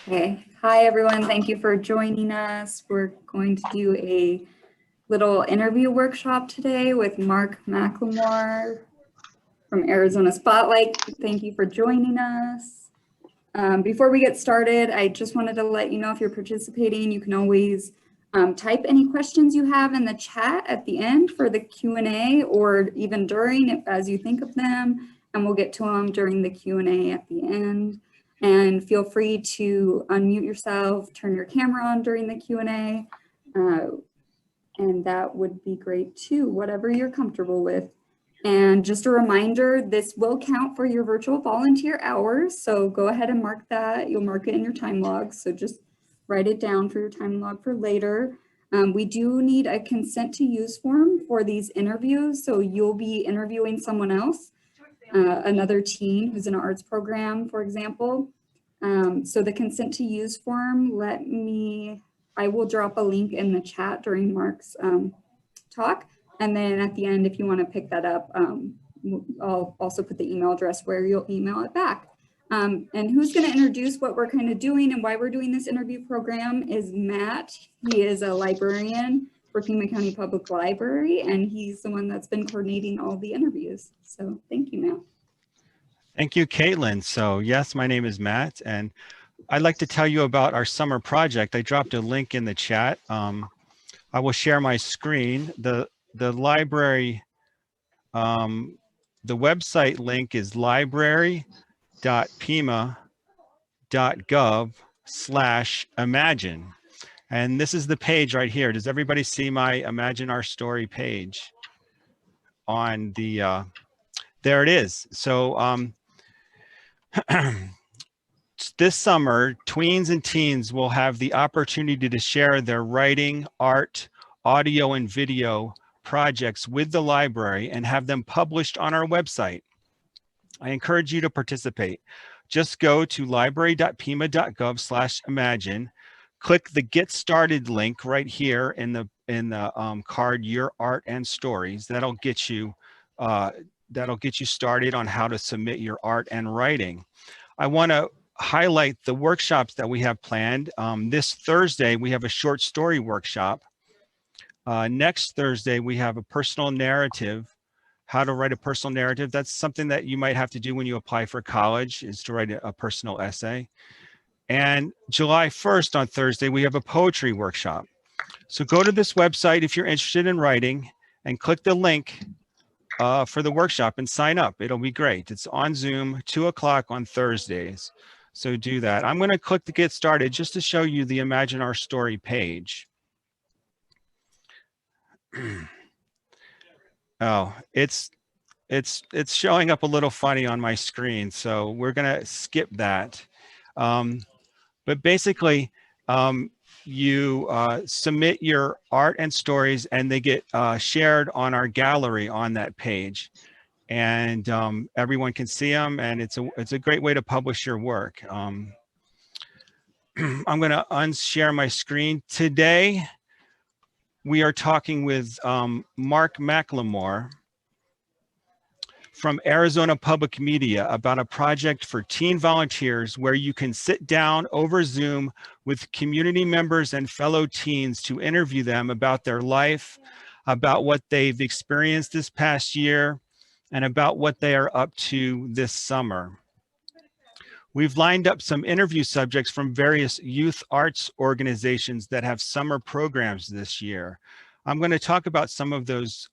Okay. Hi, everyone. Thank you for joining us. We're going to do a little interview workshop today with Mark McLemore from Arizona Spotlight. Thank you for joining us. Before we get started, I just wanted to let you know if you're participating, you can always type any questions you have in the chat at the end for the Q&A or even during as you think of them, and we'll get to them during the Q&A at the end. And feel free to unmute yourself, turn your camera on during the Q&A, and that would be great too, whatever you're comfortable with. And just a reminder, this will count for your virtual volunteer hours, so go ahead and mark that. You'll mark it in your time log, so just write it down for your time log for later. We do need a consent to use form for these interviews, so you'll be interviewing someone else. Another teen who's in an arts program, for example. So the consent to use form, I will drop a link in the chat during Mark's talk. And then at the end, if you want to pick that up, I'll also put the email address where you'll email it back. And who's going to introduce what we're kind of doing and why we're doing this interview program is Matt. He is a librarian for Pima County Public Library, and he's the one that's been coordinating all the interviews. So thank you, Matt. Thank you, Caitlin. So yes, my name is Matt, and I'd like to tell you about our summer project. I dropped a link in the chat. I will share my screen. The library, the website link is library.pima.gov/imagine. And this is the page right here. Does everybody see my Imagine Our Story page on the, there it is. So this summer, tweens and teens will have the opportunity to share their writing, art, audio, and video projects with the library and have them published on our website. I encourage you to participate. Just go to library.pima.gov/imagine. Click the Get Started link right here in the card, Your Art and Stories. That'll get you started on how to submit your art and writing. I want to highlight the workshops that we have planned. This Thursday, we have a short story workshop. Next Thursday, we have a personal narrative, how to write a personal narrative. That's something that you might have to do when you apply for college, is to write a personal essay. And July 1st on Thursday, we have a poetry workshop. So go to this website if you're interested in writing and click the link for the workshop and sign up. It'll be great. It's on Zoom, 2 o'clock on Thursdays. So do that. I'm going to click to get started just to show you the Imagine Our Story page. Oh, it's showing up a little funny on my screen, so we're going to skip that. But basically, you submit your art and stories, and they get shared on our gallery on that page, and everyone can see them. And it's a great way to publish your work. I'm going to unshare my screen today. We are talking with Mark McLemore from Arizona Public Media about a project for teen volunteers where you can sit down over Zoom with community members and fellow teens to interview them about their life, about what they've experienced this past year, and about what they are up to this summer. We've lined up some interview subjects from various youth arts organizations that have summer programs this year. I'm going to talk about some of those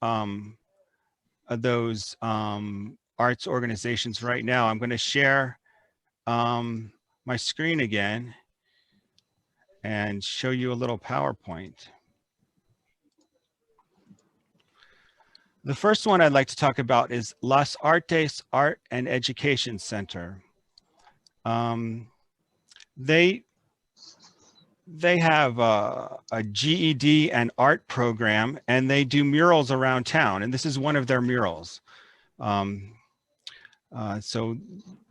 arts organizations right now. I'm going to share my screen again and show you a little PowerPoint. The first one I'd like to talk about is Las Artes Art and Education Center. They have a GED and art program, and they do murals around town, and this is one of their murals. So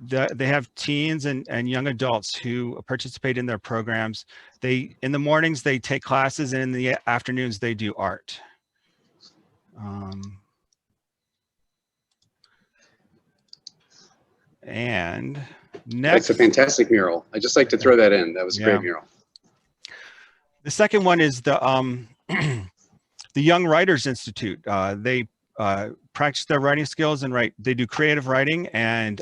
they have teens and young adults who participate in their programs. In the mornings, they take classes, and in the afternoons, they do art. And Next, That's a fantastic mural. I just like to throw that in. That was a great mural. the second one is the the Young Writers Institute. They practice their writing skills and write. They do creative writing and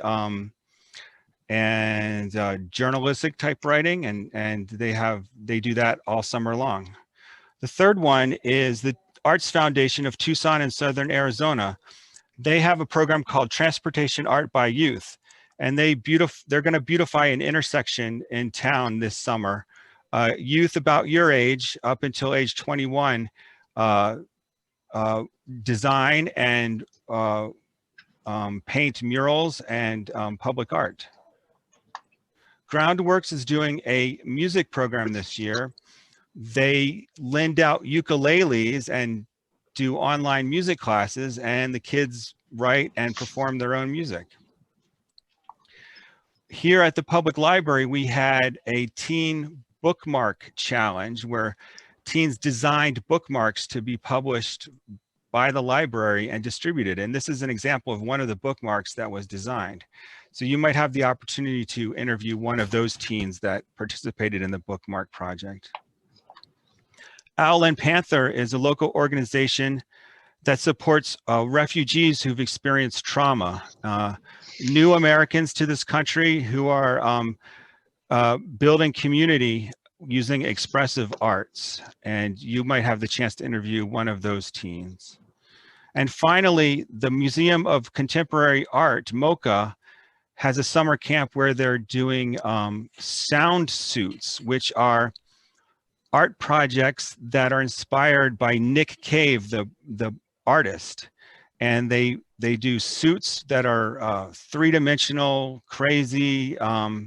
journalistic type writing, and they do that all summer long. The third one is the Arts Foundation of Tucson and Southern Arizona. They have a program called Transportation Art by Youth, and they're going to beautify an intersection in town this summer. Youth about your age, up until age 21, design and paint murals and public art. Groundworks is doing a music program this year. They lend out ukuleles and do online music classes, and the kids write and perform their own music. Here at the public library, we had a teen bookmark challenge where teens designed bookmarks to be published by the library and distributed. And this is an example of one of the bookmarks that was designed. So you might have the opportunity to interview one of those teens that participated in the bookmark project. Owl and Panther is a local organization that supports refugees who've experienced trauma, new Americans to this country who are building community using expressive arts. And you might have the chance to interview one of those teens. And finally, the Museum of Contemporary Art, MoCA, has a summer camp where they're doing sound suits, which are art projects that are inspired by Nick Cave, the artist. And they do suits that are three-dimensional, crazy,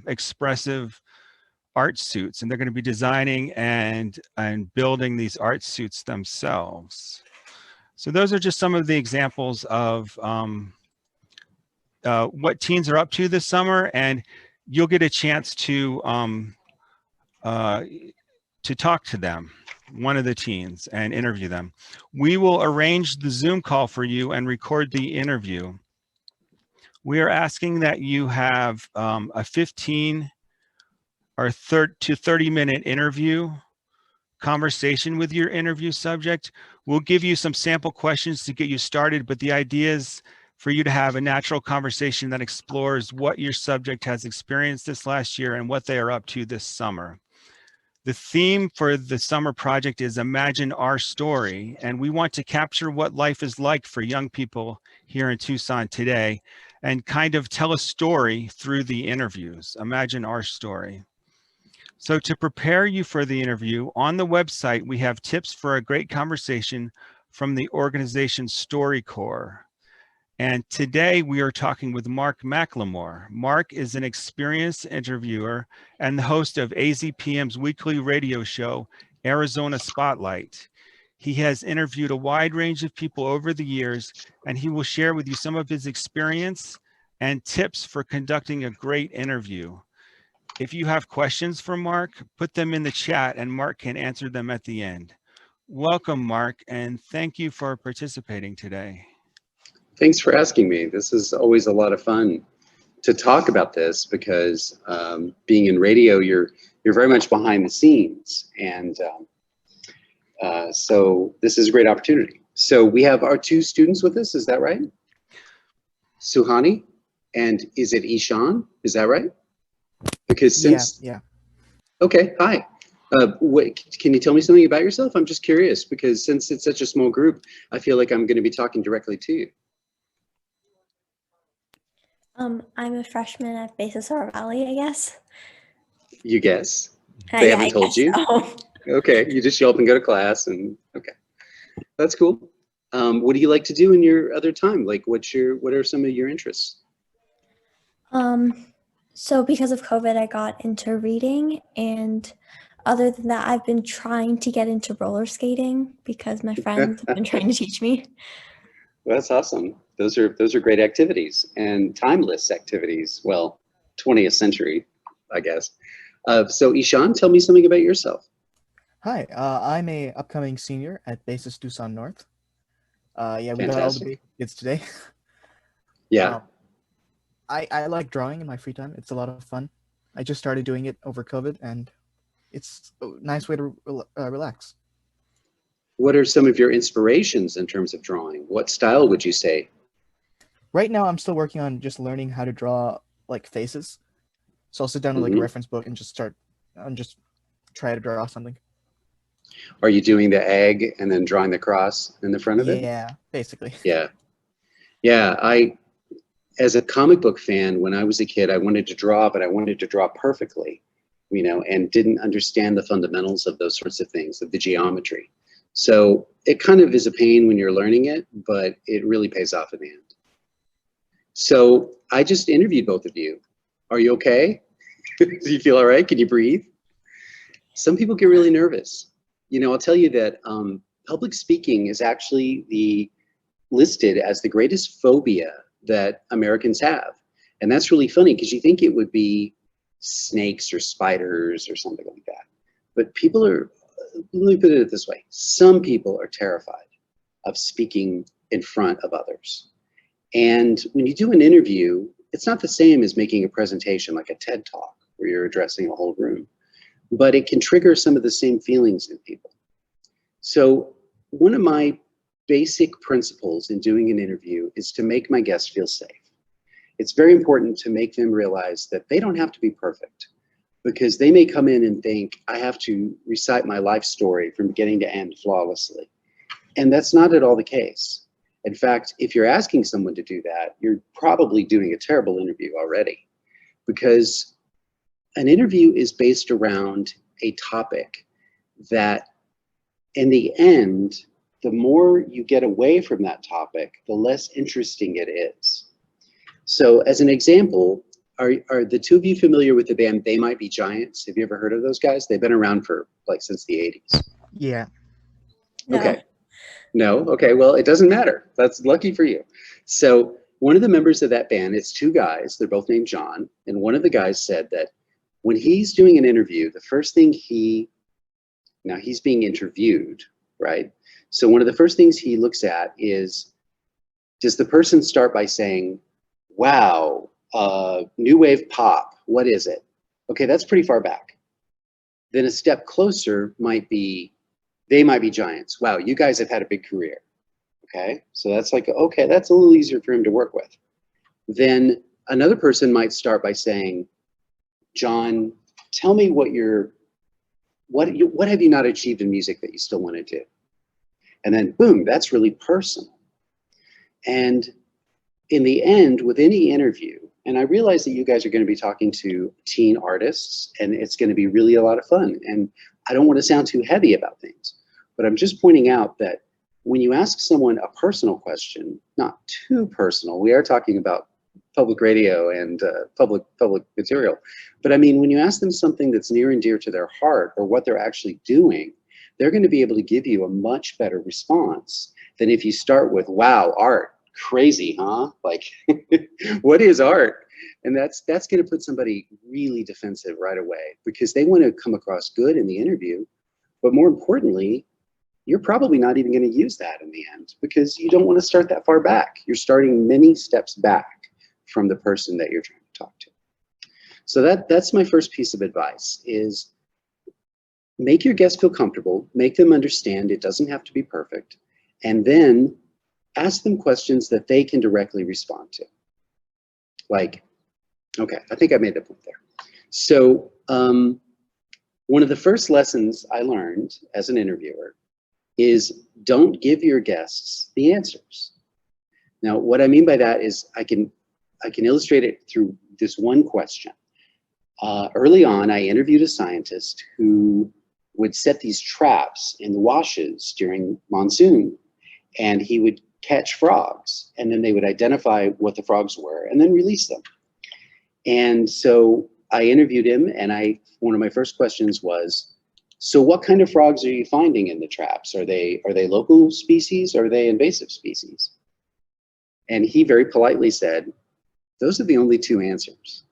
expressive art suits. And they're going to be designing and building these art suits themselves. So those are just some of the examples of what teens are up to this summer, and you'll get a chance to talk to them, one of the teens, and interview them. We will arrange the Zoom call for you and record the interview. We are asking that you have a 15 or 30-minute interview conversation with your interview subject. We'll give you some sample questions to get you started, but the idea is for you to have a natural conversation that explores what your subject has experienced this last year and what they are up to this summer. The theme for the summer project is Imagine Our Story, and we want to capture what life is like for young people here in Tucson today and kind of tell a story through the interviews. Imagine Our Story. So to prepare you for the interview, on the website, we have tips for a great conversation from the organization's StoryCorps. And today we are talking with Mark McLemore. Mark is an experienced interviewer and the host of AZPM's weekly radio show, Arizona Spotlight. He has interviewed a wide range of people over the years, and he will share with you some of his experience and tips for conducting a great interview. If you have questions for Mark, put them in the chat and Mark can answer them at the end. Welcome, Mark, and thank you for participating today. Thanks for asking me. This is always a lot of fun to talk about this because being in radio, you're very much behind the scenes, and so this is a great opportunity. So we have our two students with us. Is that right? Suhani, and is it Ishan? Is that right? Because since yeah. Okay, hi. Can you tell me something about yourself? I'm just curious because since it's such a small group, I feel like I'm going to be talking directly to you. I'm a freshman at Basis Valley, I guess. You guess? They haven't told you? So. Okay, you just show up and go to class, and okay, that's cool. What do you like to do in your other time? Like, what are some of your interests? So because of COVID, I got into reading, and other than that, I've been trying to get into roller skating because my friends have been trying to teach me. Well, that's awesome. Those are great activities and timeless activities. Well, 20th century, I guess. So Ishan, tell me something about yourself. Hi, I'm a upcoming senior at Basis Tucson North. Yeah, we got all the big kids today. Yeah. I like drawing in my free time. It's a lot of fun. I just started doing it over COVID, and it's a nice way to relax. What are some of your inspirations in terms of drawing? What style would you say? Right now, I'm still working on just learning how to draw like faces. So I'll sit down with like a Mhm. reference book and just try to draw something. Are you doing the egg and then drawing the cross in the front of it? Yeah, basically. Yeah. Yeah. As a comic book fan, when I was a kid, I wanted to draw, but I wanted to draw perfectly, and didn't understand the fundamentals of those sorts of things, of the geometry. So it kind of is a pain when you're learning it, but it really pays off in the end. So I just interviewed both of you. Are you okay? Do you feel all right? Can you breathe? Some people get really nervous. I'll tell you that public speaking is actually listed as the greatest phobia that Americans have. And that's really funny because you think it would be snakes or spiders or something like that. But let me put it this way. Some people are terrified of speaking in front of others. And when you do an interview, it's not the same as making a presentation like a TED Talk where you're addressing a whole room, but it can trigger some of the same feelings in people. So one of my basic principles in doing an interview is to make my guests feel safe. It's very important to make them realize that they don't have to be perfect, because they may come in and think, I have to recite my life story from beginning to end flawlessly. And that's not at all the case. In fact, if you're asking someone to do that, you're probably doing a terrible interview already, because an interview is based around a topic that, in the end, the more you get away from that topic, the less interesting it is. So as an example, are the two of you familiar with the band They Might Be Giants? Have you ever heard of those guys? They've been around for since the 80s. Yeah. No. Okay. No? Okay, well, it doesn't matter. That's lucky for you. So one of the members of that band, it's two guys, they're both named John, and one of the guys said that when he's doing an interview, the first thing now he's being interviewed, right? So one of the first things he looks at is, does the person start by saying, wow, new wave pop, what is it? Okay, that's pretty far back. Then a step closer might be, They Might Be Giants. Wow, you guys have had a big career. Okay, so that's like, okay, that's a little easier for him to work with. Then another person might start by saying, John, tell me what have you not achieved in music that you still want to do? And then boom, that's really personal. And in the end, with any interview, and I realize that you guys are going to be talking to teen artists, and it's going to be really a lot of fun. And I don't want to sound too heavy about things, but I'm just pointing out that when you ask someone a personal question, not too personal, we are talking about public radio and public material, but I mean, when you ask them something that's near and dear to their heart or what they're actually doing, they're going to be able to give you a much better response than if you start with, wow, art. Crazy, huh? Like, what is art? And that's going to put somebody really defensive right away, because they want to come across good in the interview. But more importantly, you're probably not even going to use that in the end, because you don't want to start that far back. You're starting many steps back from the person that you're trying to talk to. So that's my first piece of advice, is make your guests feel comfortable, make them understand it doesn't have to be perfect, and then ask them questions that they can directly respond to. Like, okay, I think I made the point there. So one of the first lessons I learned as an interviewer is don't give your guests the answers. Now, what I mean by that is I can illustrate it through this one question. Early on, I interviewed a scientist who would set these traps in the washes during monsoon, and he would catch frogs, and then they would identify what the frogs were and then release them. And so I interviewed him, and one of my first questions was, so what kind of frogs are you finding in the traps? Are they local species or are they invasive species? And he very politely said, those are the only two answers.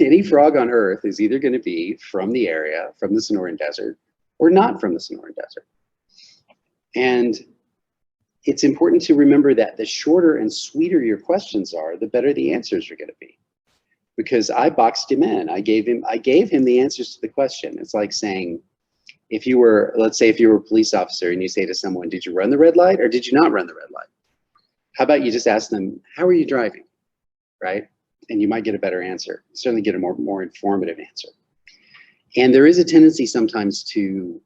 Any frog on Earth is either going to be from the area, from the Sonoran Desert, or not from the Sonoran Desert. And it's important to remember that the shorter and sweeter your questions are, the better the answers are going to be. Because I boxed him in. I gave him the answers to the question. It's like saying, if you were, let's say if you were a police officer and you say to someone, did you run the red light or did you not run the red light? How about you just ask them, how are you driving, right? And you might get a better answer. Certainly get a more informative answer. And there is a tendency sometimes to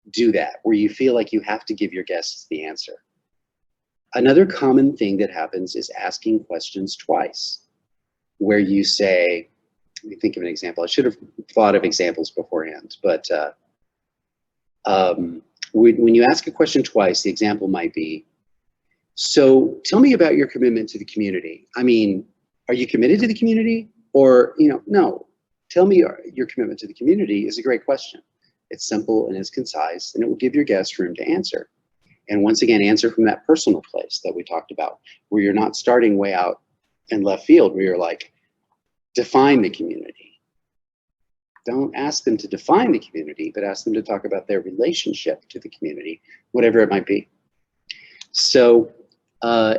do that, where you feel like you have to give your guests the answer. Another common thing that happens is asking questions twice, where you say, let me think of an example. I should have thought of examples beforehand, but when you ask a question twice, the example might be, so tell me about your commitment to the community. I mean, are you committed to the community? Or, no, tell me your commitment to the community is a great question. It's simple and it's concise, and it will give your guest room to answer. And once again, answer from that personal place that we talked about, where you're not starting way out in left field, where you're like, define the community. Don't ask them to define the community, but ask them to talk about their relationship to the community, whatever it might be. So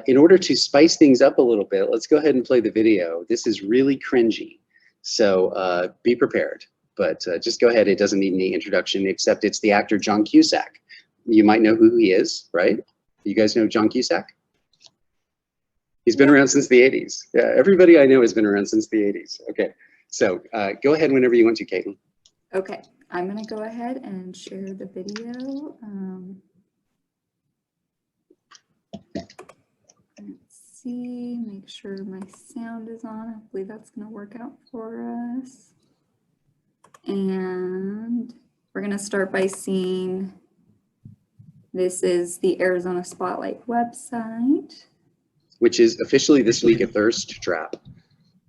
in order to spice things up a little bit, let's go ahead and play the video. This is really cringy, so be prepared. But just go ahead. It doesn't need any introduction, except it's the actor John Cusack. You might know who he is, right? You guys know John Cusack? He's been around since the 80s. Yeah, everybody I know has been around since the 80s. Okay, so go ahead whenever you want to, Caitlin. Okay, I'm gonna go ahead and share the video. Let's see, make sure my sound is on. Hopefully that's gonna work out for us. And we're gonna start by seeing, this is the Arizona Spotlight website. Which is officially this week a thirst trap.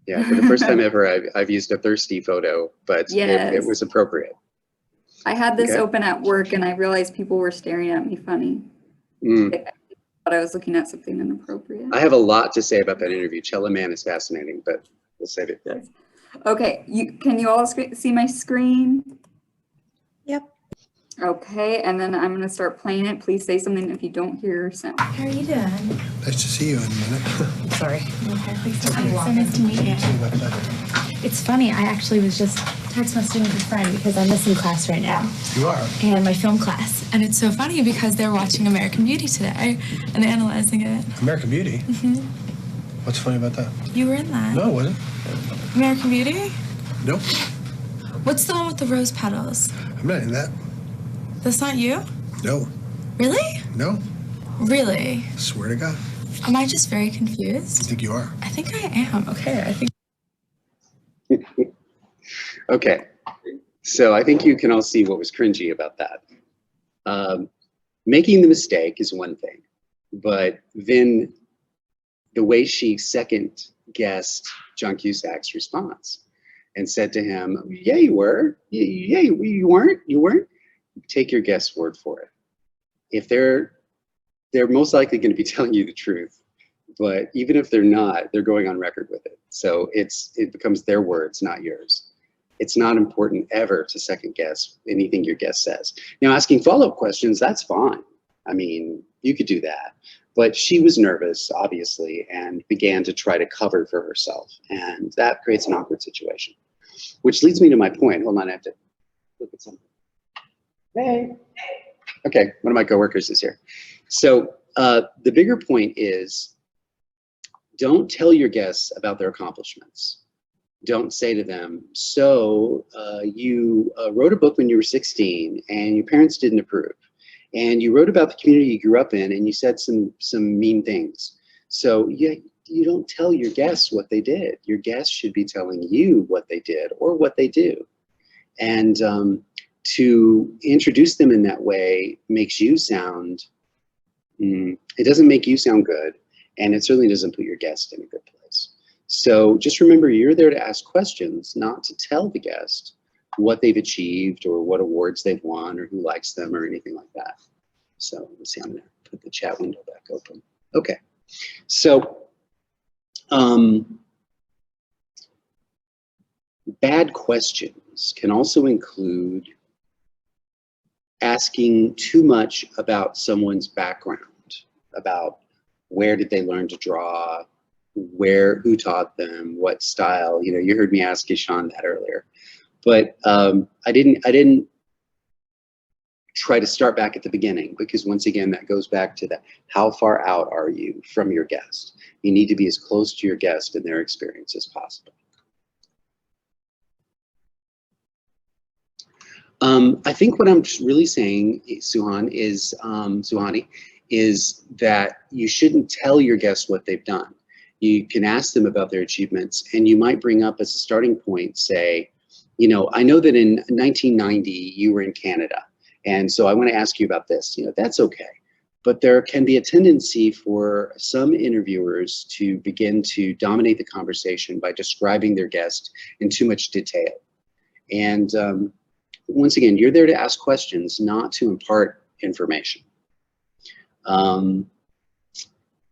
Yeah, for the first time ever, I've used a thirsty photo, but yes, it was appropriate. I had this open at work and I realized people were staring at me funny. I thought I was looking at something inappropriate. I have a lot to say about that interview. Cello Man is fascinating, but we'll save it. Yeah. Okay, can you all see my screen? Yep. Okay, and then I'm gonna start playing it. Please say something if you don't hear sound. How are you doing? Nice to see you in a minute. Sorry. So nice to meet you. It's funny, I actually was just text messaging with a friend because I'm missing class right now. You are? And my film class. And it's so funny because they're watching American Beauty today and analyzing it. American Beauty? Mm-hmm. What's funny about that? You were in that. No, it wasn't. American Beauty? Nope. What's the one with the rose petals? I'm not in that. That's not you? No. Really? No. Really? Swear to God. Am I just very confused? I think you are. I think I am. Okay, I think. Okay, so I think you can all see what was cringy about that. Making the mistake is one thing, but then the way she second guessed John Cusack's response and said to him, yeah, you were. Yeah, you weren't. You weren't. Take your guest's word for it. If they're most likely going to be telling you the truth, but even if they're not, they're going on record with it. So it becomes their words, not yours. It's not important ever to second guess anything your guest says. Now, asking follow-up questions, that's fine. I mean, you could do that. But she was nervous, obviously, and began to try to cover for herself. And that creates an awkward situation. Which leads me to my point. Hold on, I have to look at something. Hey. Okay, one of my coworkers is here. So the bigger point is, don't tell your guests about their accomplishments. Don't say to them, so you wrote a book when you were 16 and your parents didn't approve. And you wrote about the community you grew up in and you said some mean things. So yeah, you don't tell your guests what they did. Your guests should be telling you what they did or what they do. And to introduce them in that way makes you sound, it doesn't make you sound good, and it certainly doesn't put your guest in a good place. So just remember, you're there to ask questions, not to tell the guest what they've achieved or what awards they've won or who likes them or anything like that. So let's see, I'm gonna put the chat window back open. Okay, so bad questions can also include asking too much about someone's background about where did they learn to draw, who taught them, what style. You know, you heard me ask Ishan that earlier, but I didn't try to start back at the beginning, because once again, that goes back to that, how far out are you from your guest? You need to be as close to your guest and their experience as possible. I think what I'm really saying, Suhani, is that you shouldn't tell your guests what they've done. You can ask them about their achievements, and you might bring up as a starting point, say, you know, I know that in 1990 you were in Canada, and so I want to ask you about this. You know, that's okay. But there can be a tendency for some interviewers to begin to dominate the conversation by describing their guest in too much detail. And once again, you're there to ask questions, not to impart information.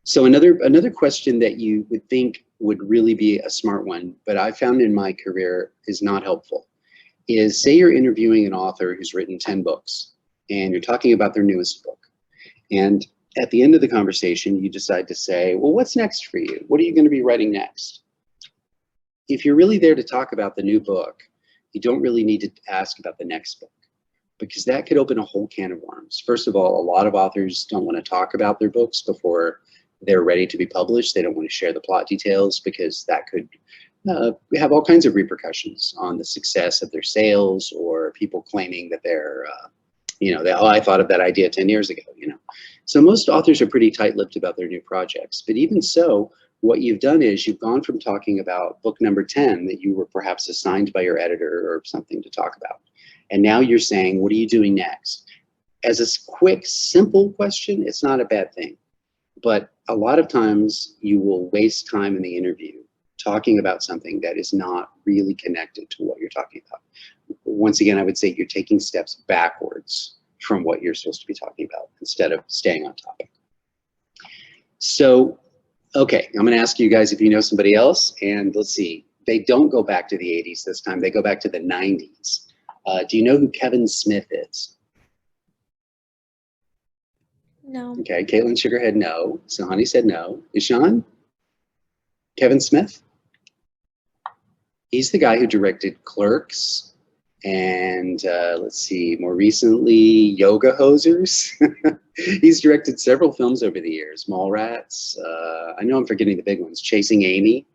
So another question that you would think would really be a smart one, but I found in my career is not helpful, is say you're interviewing an author who's written 10 books, and you're talking about their newest book. And at the end of the conversation, you decide to say, well, what's next for you? What are you going to be writing next? If you're really there to talk about the new book, you don't really need to ask about the next book, because that could open a whole can of worms. First of all, a lot of authors don't want to talk about their books before they're ready to be published. They don't want to share the plot details, because that could have all kinds of repercussions on the success of their sales, or people claiming that they're, you know, oh, I thought of that idea 10 years ago, you know. So most authors are pretty tight-lipped about their new projects. But even so, what you've done is you've gone from talking about book number 10 that you were perhaps assigned by your editor or something to talk about, and now you're saying, what are you doing next? As a quick, simple question, it's not a bad thing. But a lot of times you will waste time in the interview talking about something that is not really connected to what you're talking about. Once again, I would say you're taking steps backwards from what you're supposed to be talking about instead of staying on topic. So, okay, I'm going to ask you guys if you know somebody else, and let's see. They don't go back to the 80s this time. They go back to the 90s. Do you know who Kevin Smith is? No. Okay, Caitlin shook her head no. Suhani said no. Ishan? Kevin Smith? He's the guy who directed Clerks, and let's see, more recently, Yoga Hosers. He's directed several films over the years. Mallrats. I know I'm forgetting the big ones. Chasing Amy.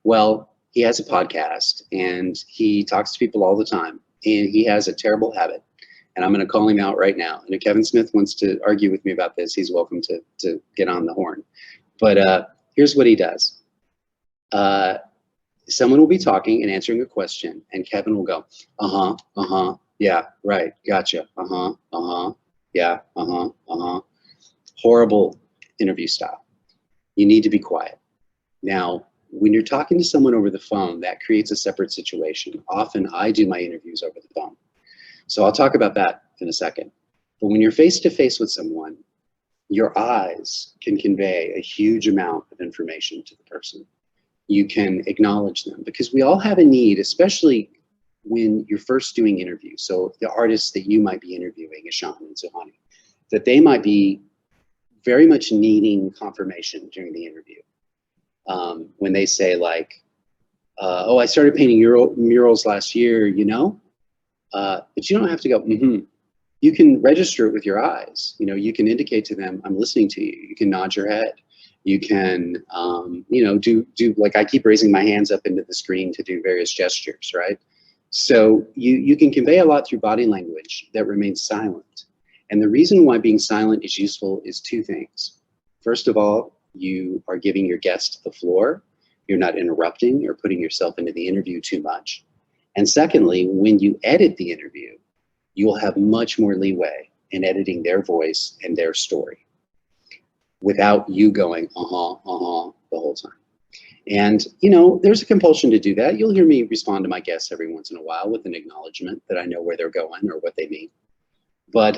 Well, he has a podcast, and he talks to people all the time, and he has a terrible habit. And I'm going to call him out right now. And if Kevin Smith wants to argue with me about this, he's welcome to get on the horn. But here's what he does. Someone will be talking and answering a question, and Kevin will go, yeah, right, gotcha, yeah, Horrible interview style. You need to be quiet. Now, when you're talking to someone over the phone, that creates a separate situation. Often I do my interviews over the phone. So I'll talk about that in a second. But when you're face to face with someone, your eyes can convey a huge amount of information to the person. You can acknowledge them, because we all have a need, especially when you're first doing interviews. So the artists that you might be interviewing, Ishan and Suhani, that they might be very much needing confirmation during the interview. When they say like, oh, I started painting murals last year, you know? But you don't have to go, You can register it with your eyes. You know, you can indicate to them, I'm listening to you. You can nod your head. You can, you know, do like I keep raising my hands up into the screen to do various gestures, right? So you can convey a lot through body language that remains silent. And the reason why being silent is useful is two things. First of all, you are giving your guest the floor. You're not interrupting or putting yourself into the interview too much. And secondly, when you edit the interview, you will have much more leeway in editing their voice and their story without you going, the whole time. And, you know, there's a compulsion to do that. You'll hear me respond to my guests every once in a while with an acknowledgement that I know where they're going or what they mean. But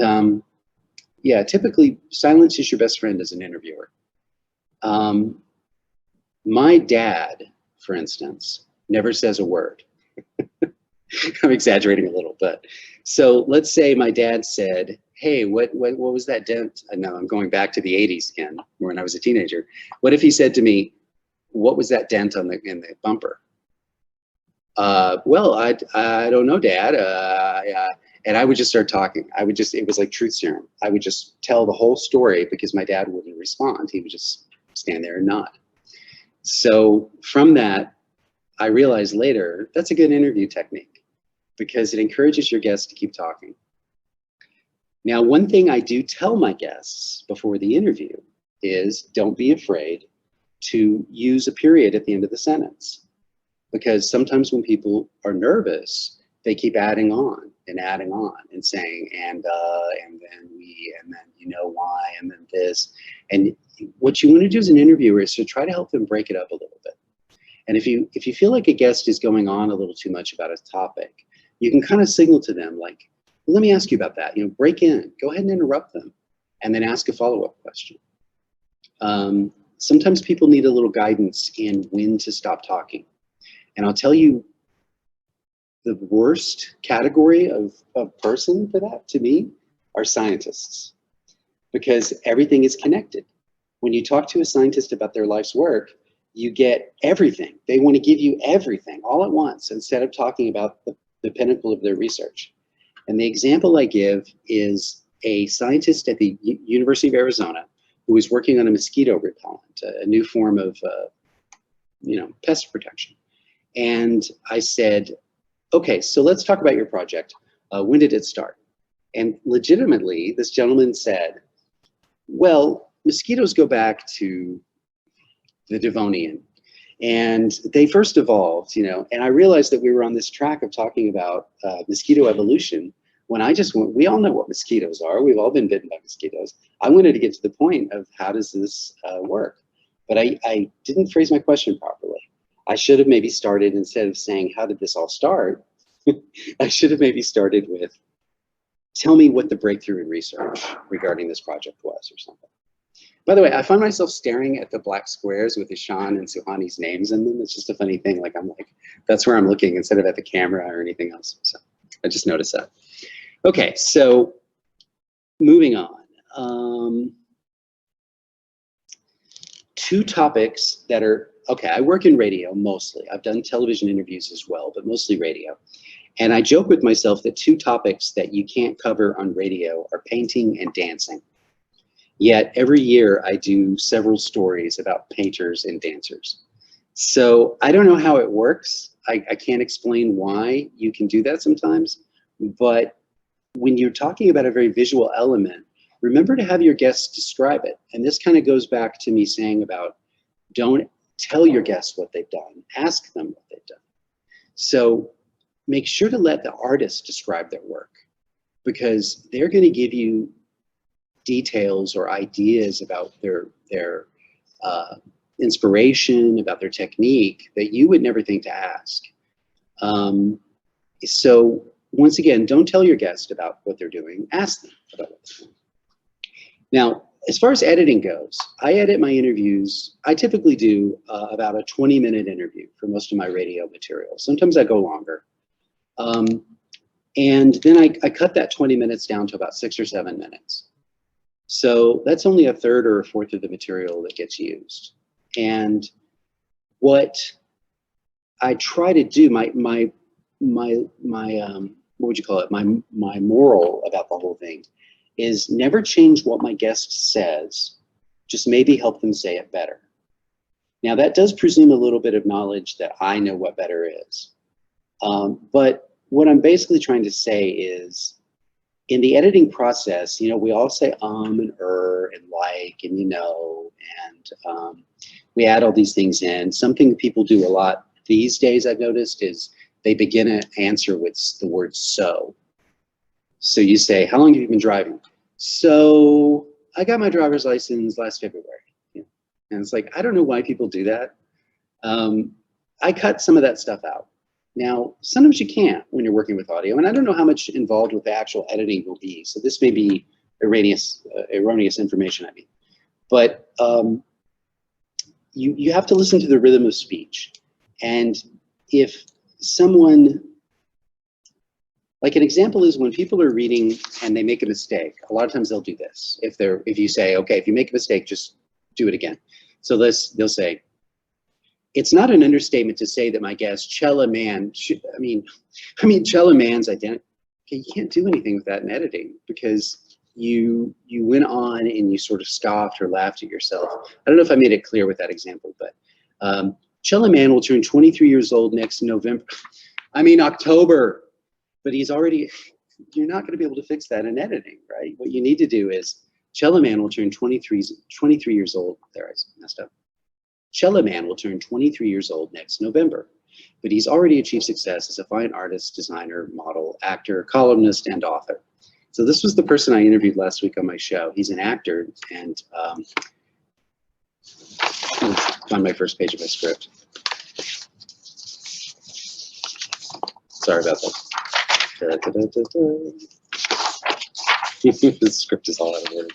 yeah, typically silence is your best friend as an interviewer. My dad, for instance, never says a word. I'm exaggerating a little, but so let's say my dad said, hey, what was that dent? No, I'm going back to the 80s again, when I was a teenager. What if he said to me, what was that dent in the bumper? Well, I don't know, Dad. And I would just start talking. It was like truth serum. I would just tell the whole story because my dad wouldn't respond. He would just stand there and nod. So from that, I realized later, that's a good interview technique because it encourages your guests to keep talking. Now, one thing I do tell my guests before the interview is don't be afraid to use a period at the end of the sentence. Because sometimes when people are nervous, they keep adding on and saying, and then we, and then you know why, and then this. And what you want to do as an interviewer is to try to help them break it up a little bit. And if you feel like a guest is going on a little too much about a topic, you can kind of signal to them like, well, let me ask you about that. You know, break in, go ahead and interrupt them, and then ask a follow-up question. Sometimes people need a little guidance in when to stop talking. And I'll tell you, the worst category of person for that, to me, are scientists. Because everything is connected. When you talk to a scientist about their life's work, you get everything. They want to give you everything all at once instead of talking about the pinnacle of their research. And the example I give is a scientist at the University of Arizona who was working on a mosquito repellent, a new form of pest protection. And I said, okay, so let's talk about your project. When did it start? And legitimately, this gentleman said, well, mosquitoes go back to the Devonian. And they first evolved, and I realized that we were on this track of talking about mosquito evolution when we all know what mosquitoes are. We've all been bitten by mosquitoes. I wanted to get to the point of how does this work? But I didn't phrase my question properly. I should have maybe started, instead of saying, how did this all start? I should have maybe started with, tell me what the breakthrough in research regarding this project was or something. By the way, I find myself staring at the black squares with Ishan and Suhani's names in them. It's just a funny thing. That's where I'm looking instead of at the camera or anything else. So I just noticed that. Okay, so moving on. Two topics that are, okay, I work in radio mostly. I've done television interviews as well, but mostly radio. And I joke with myself that two topics that you can't cover on radio are painting and dancing. Yet every year I do several stories about painters and dancers. So I don't know how it works. I can't explain why you can do that sometimes. But when you're talking about a very visual element, remember to have your guests describe it. And this kind of goes back to me saying about don't tell your guests what they've done, ask them what they've done. So make sure to let the artist describe their work because they're going to give you details or ideas about their inspiration, about their technique that you would never think to ask. So once again, don't tell your guest about what they're doing, ask them about what they're doing. Now, as far as editing goes, I edit my interviews. I typically do about a 20-minute interview for most of my radio material. Sometimes I go longer. And then I cut that 20 minutes down to about 6 or 7 minutes. So that's only a third or a fourth of the material that gets used. And what I try to do, my what would you call it? My moral about the whole thing is never change what my guest says, just maybe help them say it better. Now that does presume a little bit of knowledge that I know what better is. But what I'm basically trying to say is in the editing process, we all say and and like, and and we add all these things in. Something that people do a lot these days I've noticed is they begin an answer with the word so. So you say, how long have you been driving? So I got my driver's license last February. And it's like, I don't know why people do that. I cut some of that stuff out. Now, sometimes you can't when you're working with audio, and I don't know how much involved with the actual editing will be. So this may be erroneous information, But you have to listen to the rhythm of speech. And if someone Like an example is when people are reading and they make a mistake, a lot of times they'll do this. If you say, okay, if you make a mistake, just do it again. So they'll say, it's not an understatement to say that my guest, Chella Man, Chella Man's identity. Okay, you can't do anything with that in editing because you went on and you sort of scoffed or laughed at yourself. I don't know if I made it clear with that example, but Chella Man will turn 23 years old next November. October. But you're not going to be able to fix that in editing, right? What you need to do is, Chella Man will turn 23 years old. There, I messed up. Chella Man will turn 23 years old next November, but he's already achieved success as a fine artist, designer, model, actor, columnist, and author. So this was the person I interviewed last week on my show. He's an actor, and let's find my first page of my script. Sorry about that. The script is all out of order.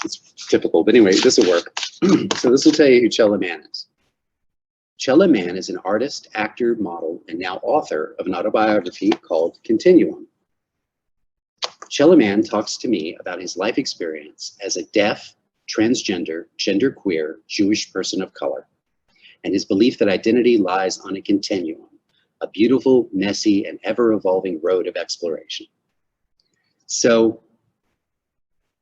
It's typical, but anyway, this will work. So this will tell you who Chella Man is. Chella Man is an artist, actor, model, and now author of an autobiography called Continuum. Chella Man talks to me about his life experience as a deaf, transgender, genderqueer, Jewish person of color, and his belief that identity lies on a continuum, a beautiful, messy, and ever-evolving road of exploration. So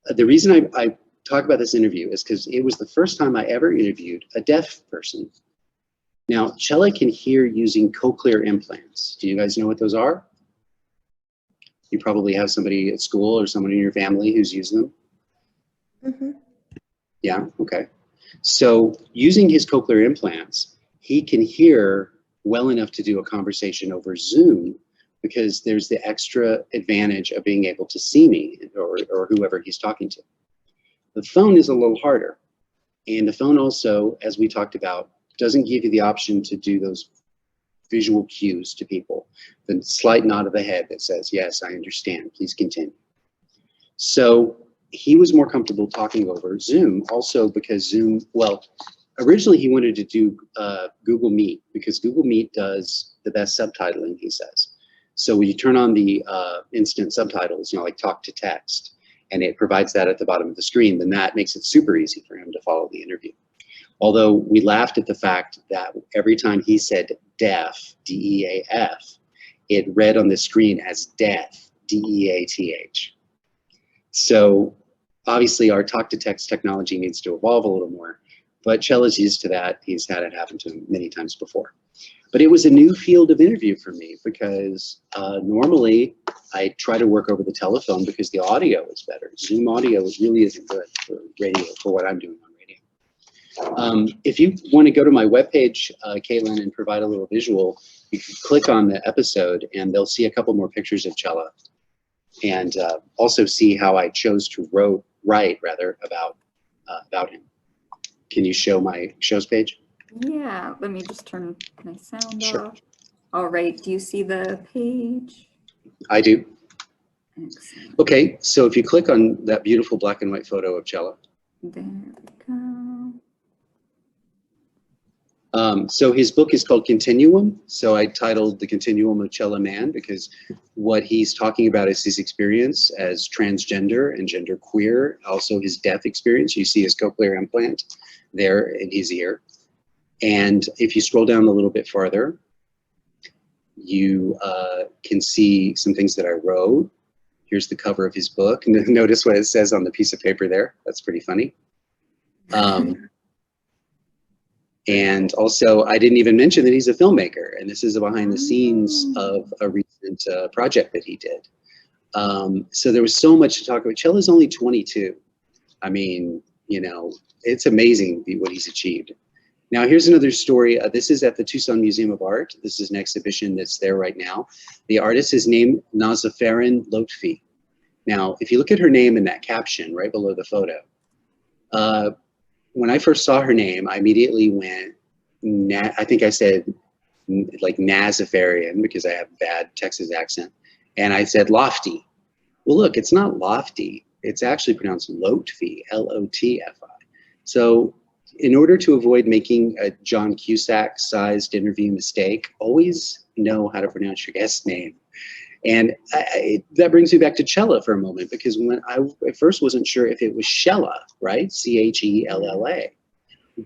the reason I talk about this interview is because it was the first time I ever interviewed a deaf person. Now, Chella can hear using cochlear implants. Do you guys know what those are? You probably have somebody at school or someone in your family who's used them. Mm-hmm. Yeah, okay. So using his cochlear implants, he can hear well enough to do a conversation over Zoom because there's the extra advantage of being able to see me or whoever he's talking to. The phone is a little harder. And the phone also, as we talked about, doesn't give you the option to do those visual cues to people. The slight nod of the head that says, yes, I understand, please continue. So he was more comfortable talking over Zoom also because Zoom, well, originally he wanted to do Google Meet because Google Meet does the best subtitling, he says. So when you turn on the instant subtitles, like talk to text, and it provides that at the bottom of the screen, then that makes it super easy for him to follow the interview. Although we laughed at the fact that every time he said deaf, D-E-A-F, it read on the screen as death, D-E-A-T-H. So obviously our talk to text technology needs to evolve a little more, but Chella's used to that. He's had it happen to him many times before. But it was a new field of interview for me because normally I try to work over the telephone because the audio is better. Zoom audio really isn't good for radio, for what I'm doing on radio. If you want to go to my webpage, Caitlin, and provide a little visual, you can click on the episode and they'll see a couple more pictures of Chella and also see how I chose to write about him. Can you show my shows page? Yeah, let me just turn my sound Sure. off. All right, do you see the page? I do. Excellent. Okay, so if you click on that beautiful black and white photo of Chella. There we go. So his book is called Continuum. So I titled The Continuum of Chella Man because what he's talking about is his experience as transgender and genderqueer, also his deaf experience. You see his cochlear implant there in his ear. And if you scroll down a little bit farther, you can see some things that I wrote. Here's the cover of his book. Notice what it says on the piece of paper there. That's pretty funny. And also, I didn't even mention that he's a filmmaker, and this is a behind the scenes of a recent project that he did. So there was so much to talk about. Chella's only 22. I mean, it's amazing what he's achieved. Now, here's another story. This is at the Tucson Museum of Art. This is an exhibition that's there right now. The artist is named Nazafaran Lotfi. Now, if you look at her name in that caption right below the photo, when I first saw her name, I immediately went, I think I said like Nazafarian because I have a bad Texas accent. And I said Lofty. Well, look, it's not Lofty. It's actually pronounced Lotfi, L-O-T-F-I. So in order to avoid making a John Cusack-sized interview mistake, always know how to pronounce your guest's name. And that brings me back to Chella for a moment, because when I at first wasn't sure if it was Shella, right? Chella.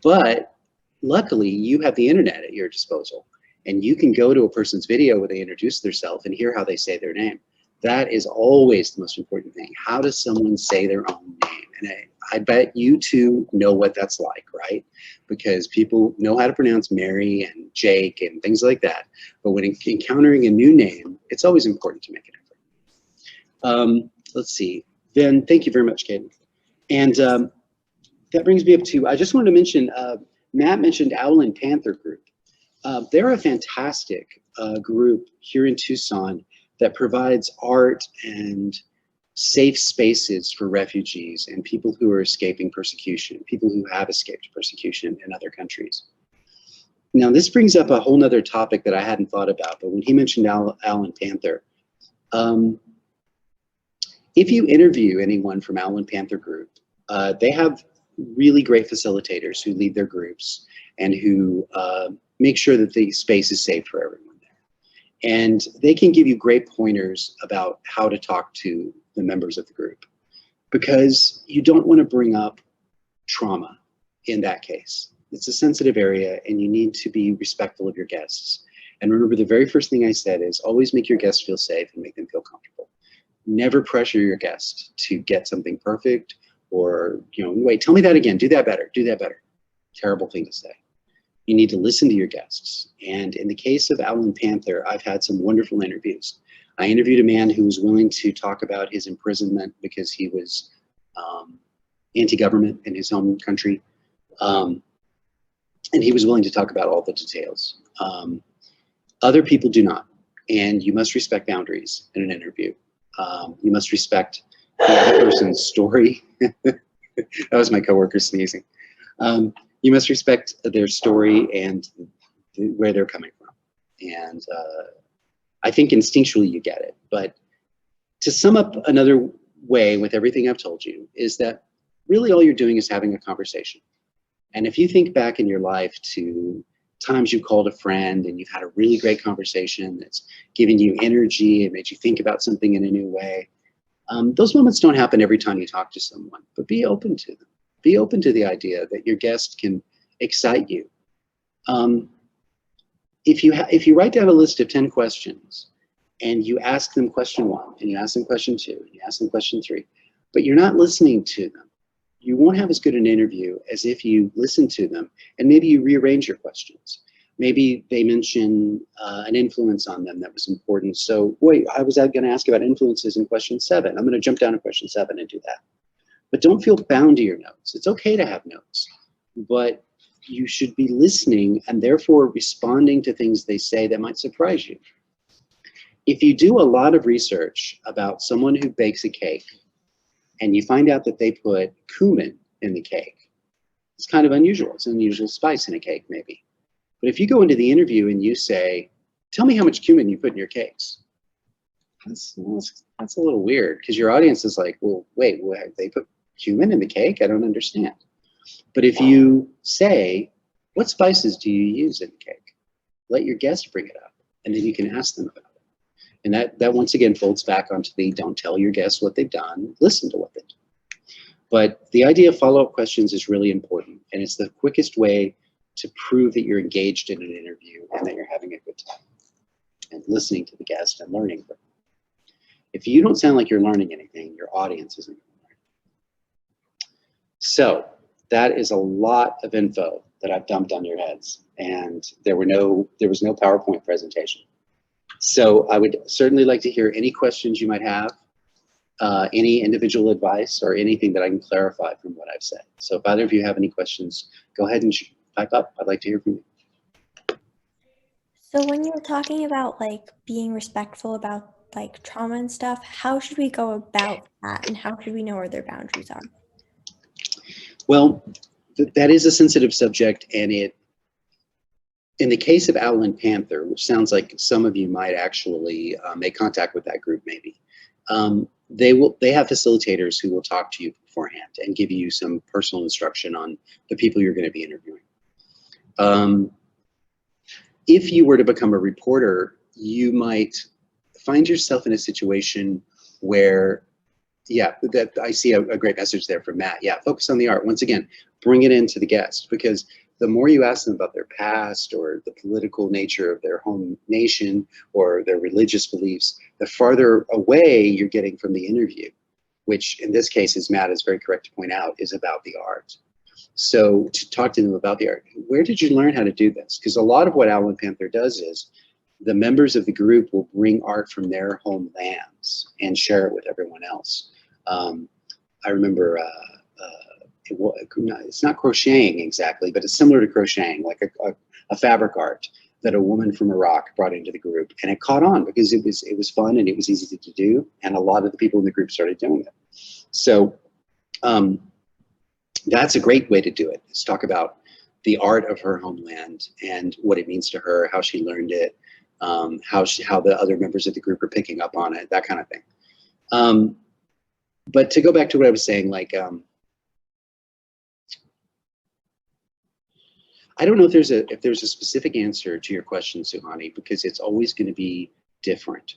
But luckily, you have the internet at your disposal, and you can go to a person's video where they introduce themselves and hear how they say their name. That is always the most important thing. How does someone say their own name? And I bet you two know what that's like, right? Because people know how to pronounce Mary and Jake and things like that. But when encountering a new name, it's always important to make an effort. Let's see. Then, thank you very much, Kaden. And that brings me up to, I just wanted to mention, Matt mentioned Owl and Panther Group. They're a fantastic group here in Tucson that provides art and safe spaces for refugees and people who are escaping persecution, people who have escaped persecution in other countries. Now, this brings up a whole nother topic that I hadn't thought about, but when he mentioned Owl and Panther, if you interview anyone from Owl and Panther Group, they have really great facilitators who lead their groups and who make sure that the space is safe for everyone. And they can give you great pointers about how to talk to the members of the group, because you don't want to bring up trauma in that case. It's a sensitive area and you need to be respectful of your guests. And remember, the very first thing I said is always make your guests feel safe and make them feel comfortable. Never pressure your guest to get something perfect, or, you know, wait, tell me that again, do that better, do that better. Terrible thing to say. You need to listen to your guests. And in the case of Owl and Panther, I've had some wonderful interviews. I interviewed a man who was willing to talk about his imprisonment because he was anti-government in his home country. And he was willing to talk about all the details. Other people do not. And you must respect boundaries in an interview. You must respect the other person's story. That was my coworker sneezing. You must respect their story and where they're coming from. And I think instinctually you get it. But to sum up another way with everything I've told you is that really all you're doing is having a conversation. And if you think back in your life to times you called a friend and you've had a really great conversation that's given you energy and made you think about something in a new way, those moments don't happen every time you talk to someone, but be open to them. Be open to the idea that your guest can excite you. If you write down a list of 10 questions and you ask them question 1 and you ask them question 2 and you ask them question 3, but you're not listening to them, you won't have as good an interview as if you listen to them and maybe you rearrange your questions. Maybe they mention an influence on them that was important. So, wait, I was going to ask about influences in question 7. I'm going to jump down to question 7 and do that. But don't feel bound to your notes. It's okay to have notes, but you should be listening and therefore responding to things they say that might surprise you. If you do a lot of research about someone who bakes a cake and you find out that they put cumin in the cake, it's kind of unusual. It's an unusual spice in a cake, maybe. But if you go into the interview and you say, tell me how much cumin you put in your cakes, that's a little weird, because your audience is like, well, wait, they put cumin in the cake? I don't understand. But if you say, what spices do you use in the cake? Let your guest bring it up, and then you can ask them about it. And that once again folds back onto the don't tell your guests what they've done, listen to what they've done. But the idea of follow-up questions is really important, and it's the quickest way to prove that you're engaged in an interview and that you're having a good time and listening to the guest and learning from them. If you don't sound like you're learning anything, your audience isn't going to learn. So that is a lot of info that I've dumped on your heads, and there was no PowerPoint presentation. So I would certainly like to hear any questions you might have, any individual advice, or anything that I can clarify from what I've said. So if either of you have any questions, go ahead and pipe up. I'd like to hear from you. So when you're talking about like being respectful about like trauma and stuff, how should we go about that, and how should we know where their boundaries are? Well, that is a sensitive subject, and in the case of Owl and Panther, which sounds like some of you might actually make contact with that group maybe, they have facilitators who will talk to you beforehand and give you some personal instruction on the people you're going to be interviewing. If you were to become a reporter, you might find yourself in a situation where, yeah, that I see a great message there from Matt. Yeah, focus on the art. Once again, bring it into the guest, because the more you ask them about their past or the political nature of their home nation or their religious beliefs, the farther away you're getting from the interview, which in this case, as Matt is very correct to point out, is about the art. So to talk to them about the art, where did you learn how to do this? Because a lot of what Owl and Panther does is the members of the group will bring art from their homelands and share it with everyone else. I remember, it's not crocheting exactly, but it's similar to crocheting, like a fabric art that a woman from Iraq brought into the group, and it caught on because it was fun and it was easy to do, and a lot of the people in the group started doing it. So that's a great way to do it, is talk about the art of her homeland and what it means to her, how she learned it, how the other members of the group are picking up on it, that kind of thing. But to go back to what I was saying, like, I don't know if there's a specific answer to your question, Suhani, because it's always going to be different.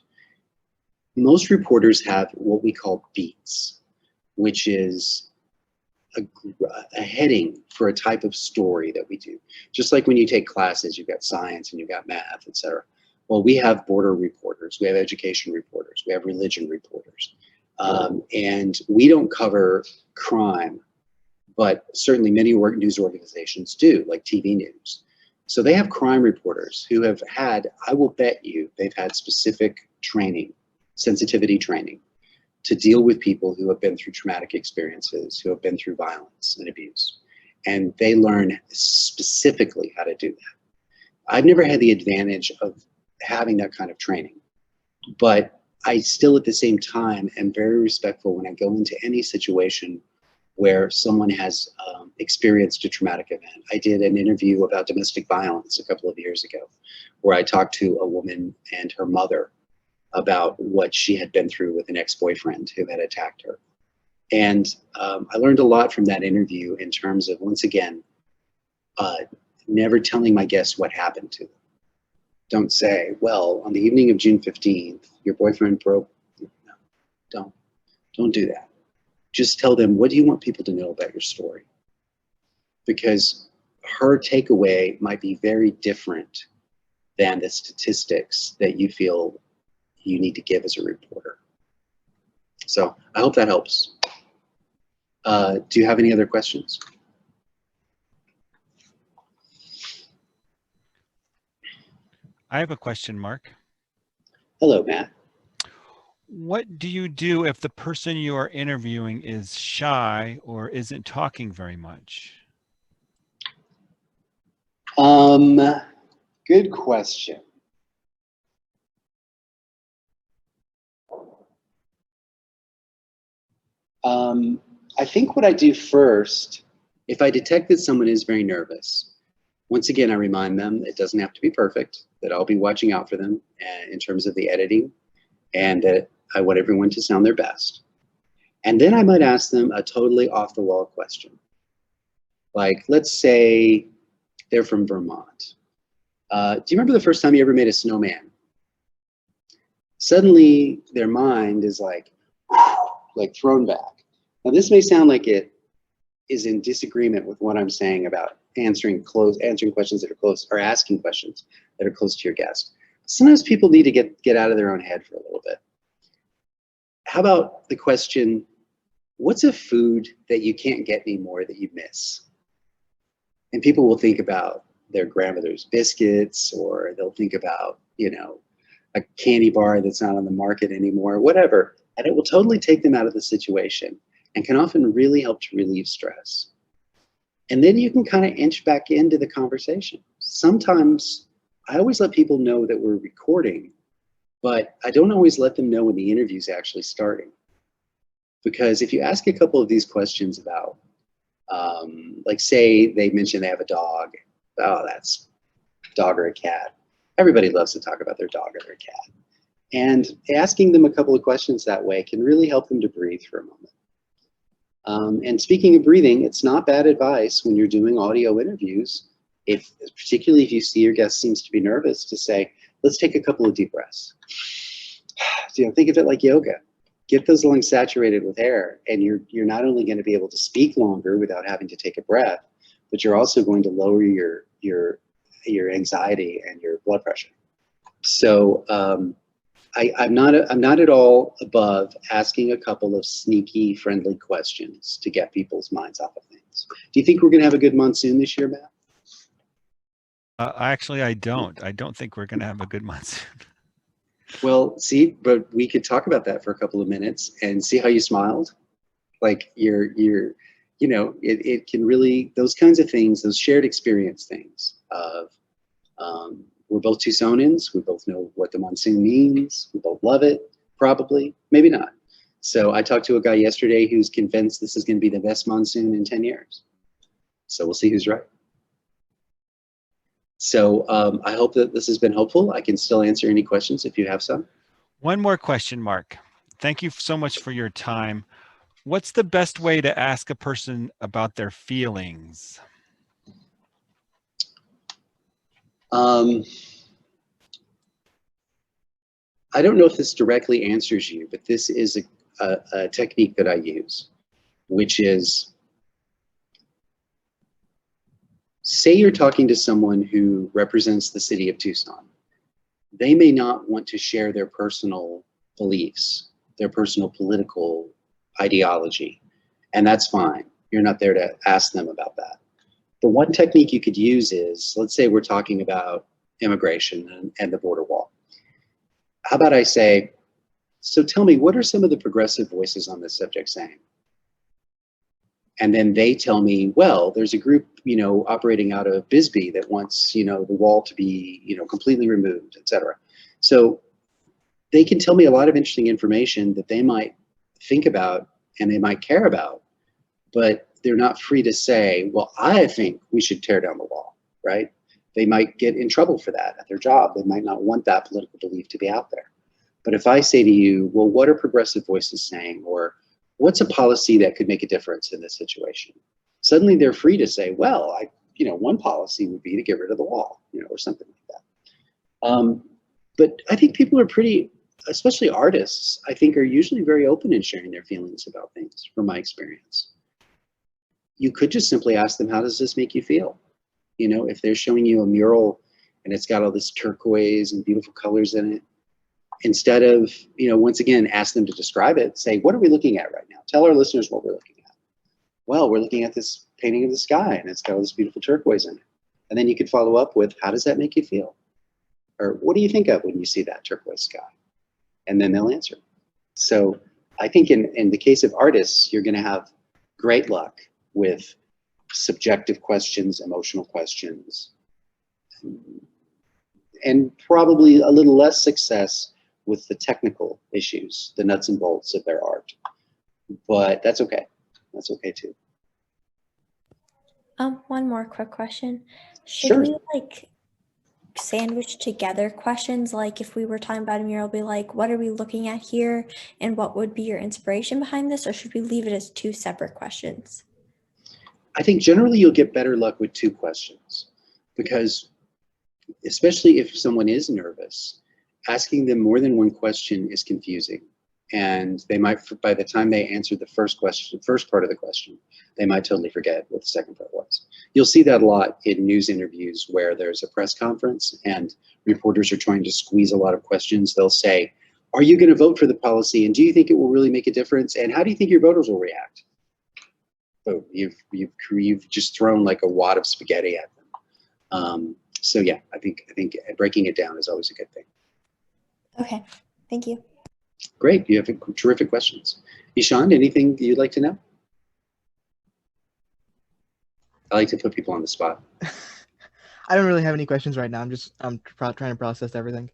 Most reporters have what we call beats, which is a heading for a type of story that we do. Just like when you take classes, you've got science and you've got math, etc. Well, we have border reporters, we have education reporters, we have religion reporters. And we don't cover crime, but certainly many news organizations do, like TV news. So they have crime reporters who have had, I will bet you, they've had specific training, sensitivity training, to deal with people who have been through traumatic experiences, who have been through violence and abuse. And they learn specifically how to do that. I've never had the advantage of having that kind of training, but I still at the same time am very respectful when I go into any situation where someone has experienced a traumatic event. I did an interview about domestic violence a couple of years ago, where I talked to a woman and her mother about what she had been through with an ex-boyfriend who had attacked her. And I learned a lot from that interview in terms of, once again, never telling my guests what happened to them. Don't say, well, on the evening of June 15th, your boyfriend broke. No, don't do that. Just tell them, what do you want people to know about your story? Because her takeaway might be very different than the statistics that you feel you need to give as a reporter. So I hope that helps. Do you have any other questions? I have a question, Mark. Hello, Matt. What do you do if the person you are interviewing is shy or isn't talking very much? Good question. I think what I do first, if I detect that someone is very nervous, once again, I remind them it doesn't have to be perfect, that I'll be watching out for them in terms of the editing, and that I want everyone to sound their best. And then I might ask them a totally off-the-wall question. Like, let's say they're from Vermont. Do you remember the first time you ever made a snowman? Suddenly, their mind is like thrown back. Now, this may sound like it is in disagreement with what I'm saying about answering questions that are close, or asking questions that are close to your guest. Sometimes people need to get out of their own head for a little bit. How about the question, what's a food that you can't get anymore that you miss? And people will think about their grandmother's biscuits, or they'll think about, you know, a candy bar that's not on the market anymore, whatever. And it will totally take them out of the situation and can often really help to relieve stress. And then you can kind of inch back into the conversation. Sometimes I always let people know that we're recording, but I don't always let them know when the interview is actually starting. Because if you ask a couple of these questions about, like say they mention they have a dog, oh, that's a dog or a cat. Everybody loves to talk about their dog or their cat. And asking them a couple of questions that way can really help them to breathe for a moment. And speaking of breathing, it's not bad advice when you're doing audio interviews, particularly if you see your guest seems to be nervous, to say, let's take a couple of deep breaths. think of it like yoga. Get those lungs saturated with air, and you're not only going to be able to speak longer without having to take a breath, but you're also going to lower your anxiety and your blood pressure. So I'm not at all above asking a couple of sneaky, friendly questions to get people's minds off of things. Do you think we're going to have a good monsoon this year, Matt? Actually, I don't. I don't think we're going to have a good monsoon. Well, see, but we could talk about that for a couple of minutes and see how you smiled. Like it can really, those kinds of things, those shared experience things of, we're both Tucsonans, we both know what the monsoon means, we both love it, probably, maybe not. So I talked to a guy yesterday who's convinced this is going to be the best monsoon in 10 years. So we'll see who's right. So I hope that this has been helpful. I can still answer any questions if you have some. One more question, Mark. Thank you so much for your time. What's the best way to ask a person about their feelings? I don't know if this directly answers you, but this is a technique that I use, which is, say you're talking to someone who represents the city of Tucson. They may not want to share their personal beliefs, their personal political ideology, and that's fine. You're not there to ask them about that. The one technique you could use is, let's say we're talking about immigration and the border wall. How about I say, so tell me, what are some of the progressive voices on this subject saying? And then they tell me, well, there's a group, operating out of Bisbee that wants, the wall to be, completely removed, et cetera. So they can tell me a lot of interesting information that they might think about and they might care about, but they're not free to say, well, I think we should tear down the wall, right? They might get in trouble for that at their job. They might not want that political belief to be out there. But if I say to you, well, what are progressive voices saying? Or what's a policy that could make a difference in this situation? Suddenly they're free to say, well, one policy would be to get rid of the wall, or something like that. But I think people are pretty, especially artists, I think are usually very open in sharing their feelings about things, from my experience. You could just simply ask them, how does this make you feel? If they're showing you a mural and it's got all this turquoise and beautiful colors in it, instead of, once again, ask them to describe it, say, what are we looking at right now? Tell our listeners what we're looking at. Well, we're looking at this painting of the sky and it's got all this beautiful turquoise in it. And then you could follow up with, how does that make you feel? Or what do you think of when you see that turquoise sky? And then they'll answer. So I think in the case of artists, you're going to have great luck with subjective questions, emotional questions, and probably a little less success with the technical issues, the nuts and bolts of their art. But that's okay. That's okay too. One more quick question. Should Sure. we sandwich together questions? Like if we were talking about a mural, be like, what are we looking at here? And what would be your inspiration behind this? Or should we leave it as two separate questions? I think generally you'll get better luck with two questions, because especially if someone is nervous, asking them more than one question is confusing. And they might, by the time they answer the first part of the question, they might totally forget what the second part was. You'll see that a lot in news interviews where there's a press conference and reporters are trying to squeeze a lot of questions. They'll say, are you going to vote for the policy? And do you think it will really make a difference? And how do you think your voters will react? So you've just thrown like a wad of spaghetti at them. So yeah, I think breaking it down is always a good thing. Okay, thank you. Great, you have terrific questions. Ishan, anything you'd like to know? I like to put people on the spot. I don't really have any questions right now. I'm trying to process everything.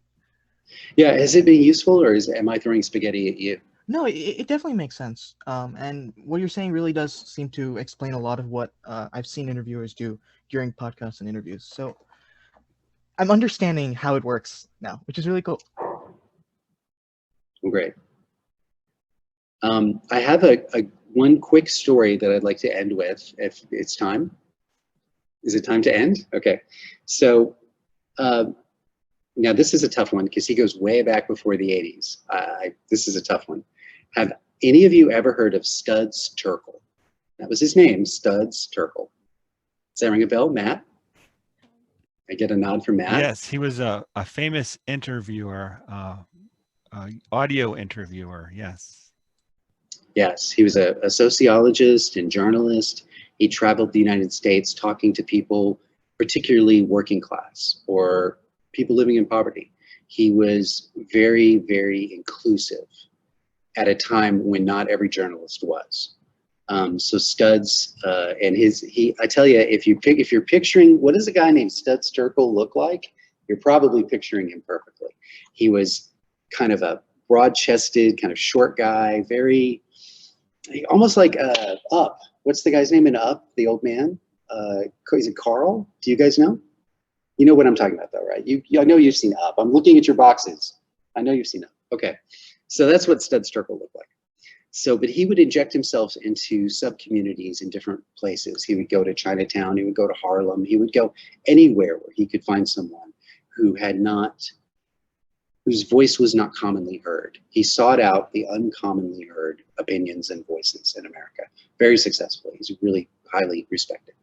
Yeah, has it been useful, or am I throwing spaghetti at you? No, it definitely makes sense. And what you're saying really does seem to explain a lot of what I've seen interviewers do during podcasts and interviews. So I'm understanding how it works now, which is really cool. Great. I have one quick story that I'd like to end with, if it's time. Is it time to end? Okay. So Now this is a tough one because he goes way back before the 80s. This is a tough one. Have any of you ever heard of Studs Terkel? That was his name, Studs Terkel. Does that ring a bell, Matt? I get a nod from Matt. Yes, he was a famous interviewer, audio interviewer. Yes. Yes, he was a sociologist and journalist. He traveled the United States talking to people, particularly working class or people living in poverty. He was very, very inclusive at a time when not every journalist was. So Studs and I tell you, if you're picturing, what does a guy named Studs Terkel look like? You're probably picturing him perfectly. He was kind of a broad-chested, kind of short guy, almost like Up. What's the guy's name in Up? The old man? Is it Carl? Do you guys know? You know what I'm talking about though, right? I know you've seen Up. I'm looking at your boxes. I know you've seen Up. Okay. So that's what Studs Terkel looked like. So, but he would inject himself into sub-communities in different places. He would go to Chinatown, he would go to Harlem, he would go anywhere where he could find someone whose voice was not commonly heard. He sought out the uncommonly heard opinions and voices in America very successfully. He's really highly respected.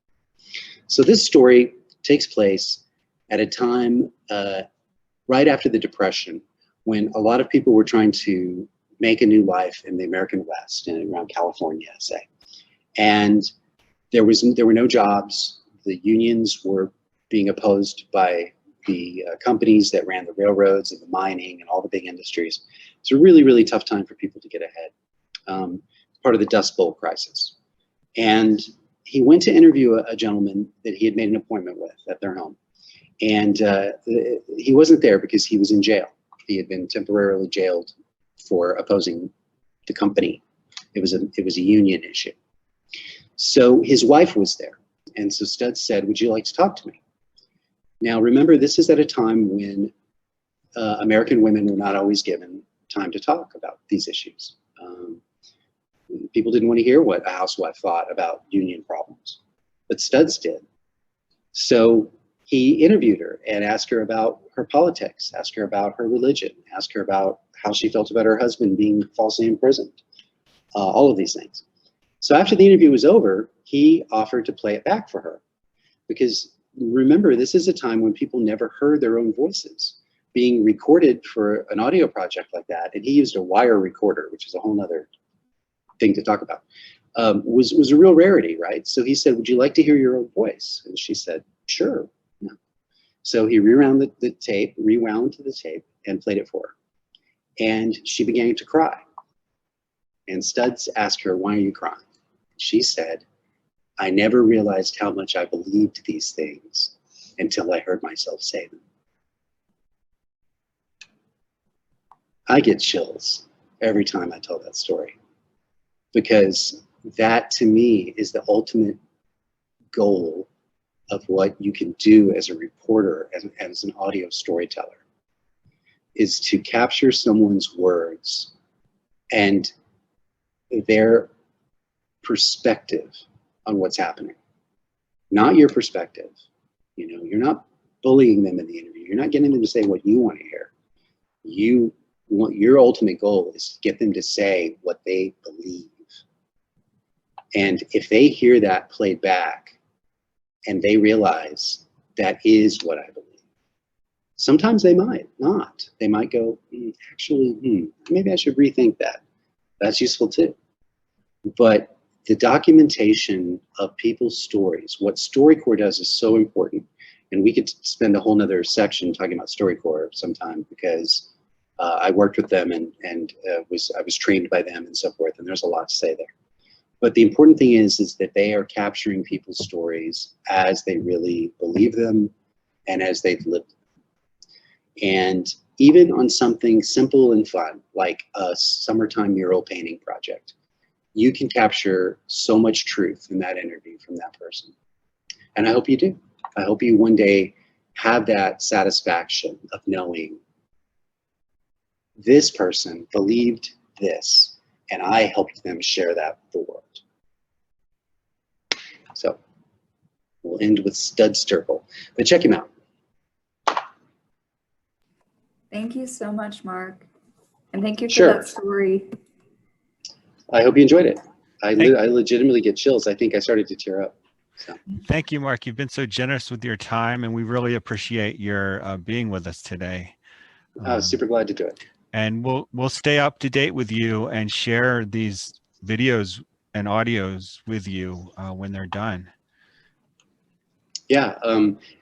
So this story takes place at a time right after the Depression, when a lot of people were trying to make a new life in the American West and around California, say. And there were no jobs. The unions were being opposed by the companies that ran the railroads and the mining and all the big industries. It's a really, really tough time for people to get ahead. Part of the Dust Bowl crisis. And he went to interview a gentleman that he had made an appointment with at their home. And he wasn't there because he was in jail. He had been temporarily jailed for opposing the company. It was a union issue. So his wife was there. And so Studs said, would you like to talk to me? Now, remember, this is at a time when American women were not always given time to talk about these issues. People didn't want to hear what a housewife thought about union problems, but Studs did. So he interviewed her and asked her about her politics, asked her about her religion, asked her about how she felt about her husband being falsely imprisoned, all of these things. So after the interview was over, he offered to play it back for her. Because remember, this is a time when people never heard their own voices being recorded for an audio project like that. And he used a wire recorder, which is a whole nother thing to talk about, was a real rarity, right? So he said, would you like to hear your own voice? And she said, sure. Yeah. So he rewound the tape and played it for her. And she began to cry. And Studs asked her, why are you crying? She said, I never realized how much I believed these things until I heard myself say them. I get chills every time I tell that story, because that to me is the ultimate goal of what you can do as a reporter, as an audio storyteller, is to capture someone's words and their perspective on what's happening, not your perspective. You know, you're not bullying them in the interview. You're not getting them to say what you want to hear. Your ultimate goal is to get them to say what they believe. And if they hear that played back and they realize that is what I believe, sometimes they might not. They might go, actually, maybe I should rethink that. That's useful too. But the documentation of people's stories, what StoryCorps does is so important. And we could spend a whole nother section talking about StoryCorps sometime, because I worked with them and I was trained by them and so forth. And there's a lot to say there. But the important thing is that they are capturing people's stories as they really believe them and as they've lived them. And even on something simple and fun, like a summertime mural painting project, you can capture so much truth in that interview from that person. And I hope you do. I hope you one day have that satisfaction of knowing this person believed this, and I helped them share that with the world. So we'll end with Studs Terkel, but check him out. Thank you so much, Mark. And thank you for Sure. that story. I hope you enjoyed it. I Thank- legitimately get chills. I think I started to tear up. So Thank you, Mark. You've been so generous with your time, and we really appreciate your being with us today. I was super glad to do it. And we'll stay up to date with you and share these videos and audios with you when they're done. Yeah.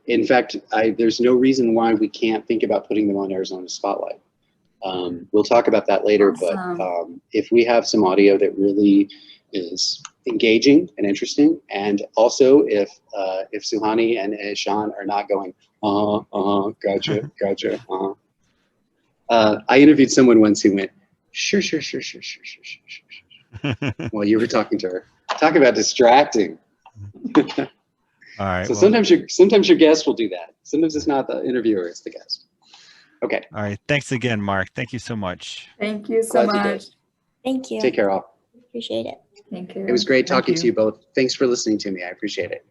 In fact, there's no reason why we can't think about putting them on Arizona Spotlight. We'll talk about that later, Awesome. but if we have some audio that really is engaging and interesting, and also if Suhani and Sean are not going, gotcha, I interviewed someone once who went, sure. While you were talking to her. Talk about distracting. All right. So well, sometimes your guest will do that. Sometimes it's not the interviewer, it's the guest. Okay. all right. Thanks again, Mark. Thank you so much. Thank you so Glad you did. much. Thank you. Take care, all. Appreciate it. Thank you. It was great Thank talking to you. you both. Thanks for listening to me. I appreciate it.